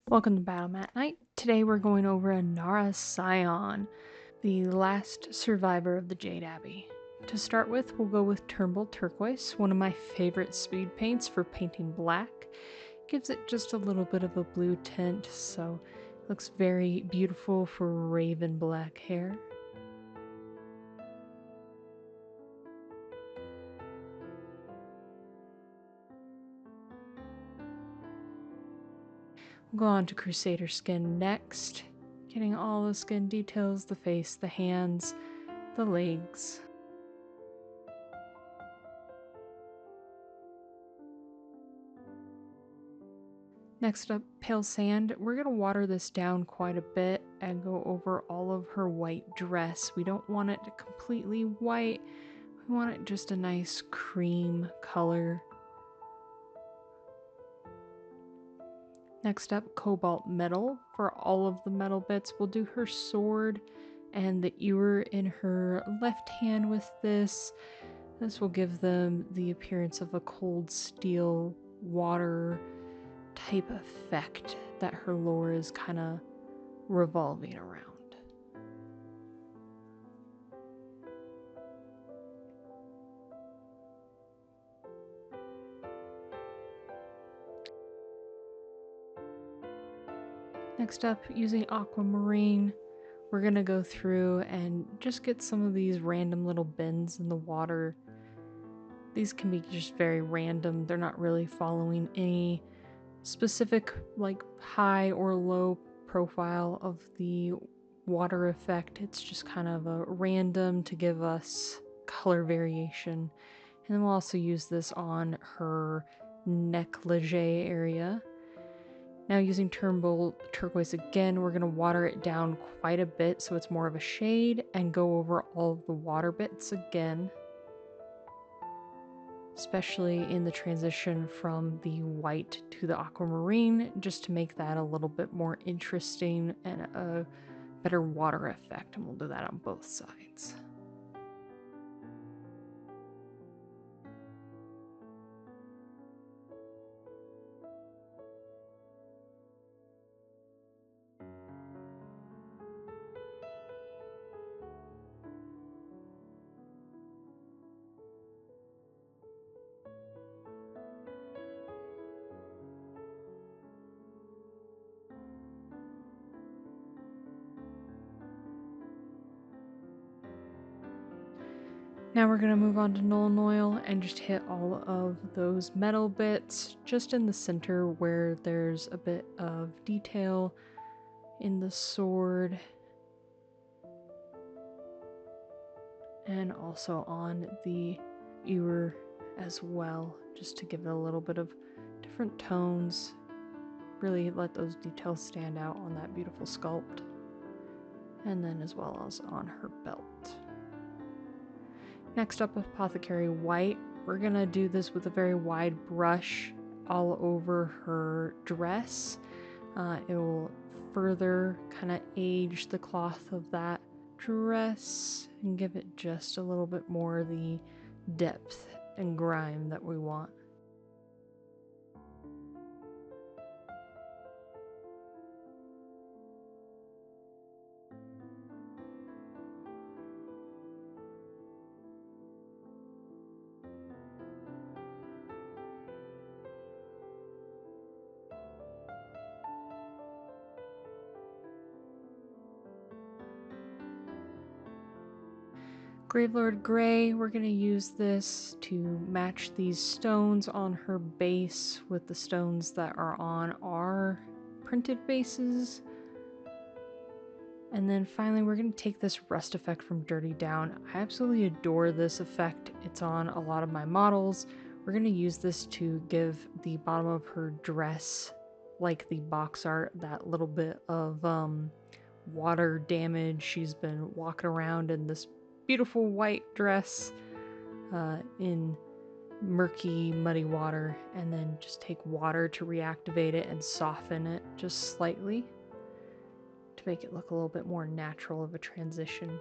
Welcome to Battle Mat Night. Today we're going over Inara Sion, the last survivor of the Jade Abbey. To start with, we'll go with Turnbull Turquoise, one of my favorite speed paints for painting black. Gives it just a little bit of a blue tint, so it looks very beautiful for raven black hair. We'll go on to Crusader Skin next, getting all the skin details, the face, the hands, the legs. Next up, Pale Sand. We're going to water this down quite a bit and go over all of her white dress. We don't want it completely white. We want it just a nice cream color. Next up, Cobalt Metal. For all of the metal bits, we'll do her sword and the ewer in her left hand with this. This will give them the appearance of a cold steel water type effect that her lore is kind of revolving around. Next up, using Aquamarine, we're going to go through and just get some of these random little bends in the water. These can be just very random. They're not really following any specific like high or low profile of the water effect. It's just kind of a random to give us color variation. And then we'll also use this on her negligee area. Now using Turnbull Turquoise again, we're going to water it down quite a bit so it's more of a shade and go over all of the water bits again. Especially in the transition from the white to the aquamarine, just to make that a little bit more interesting and a better water effect, and we'll do that on both sides. Now we're going to move on to Nuln Oil and just hit all of those metal bits just in the center where there's a bit of detail in the sword and also on the ewer as well, just to give it a little bit of different tones, really let those details stand out on that beautiful sculpt, and then as well as on her belt. Next up, Apothecary White. We're going to do this with a very wide brush all over her dress. It will further kind of age the cloth of that dress and give it just a little bit more the depth and grime that we want. Gravelord Grey, we're going to use this to match these stones on her base with the stones that are on our printed bases. And then finally, we're going to take this rust effect from Dirty Down. I absolutely adore this effect. It's on a lot of my models. We're going to use this to give the bottom of her dress, like the box art, that little bit of water damage. She's been walking around in this beautiful white dress in murky, muddy water, and then just take water to reactivate it and soften it just slightly to make it look a little bit more natural of a transition.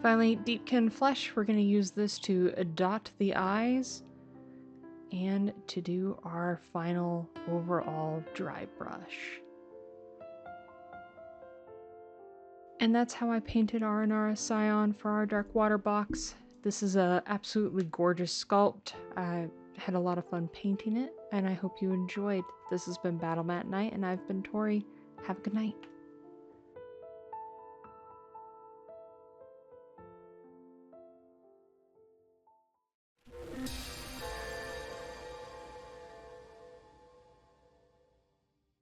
Finally, Deepkin Flesh, we're going to use this to dot the eyes and to do our final overall dry brush. And that's how I painted our Inara Sion for our Darkwater box. This is a absolutely gorgeous sculpt. I had a lot of fun painting it, and I hope you enjoyed. This has been Battle Mat Night, and I've been Tori. Have a good night.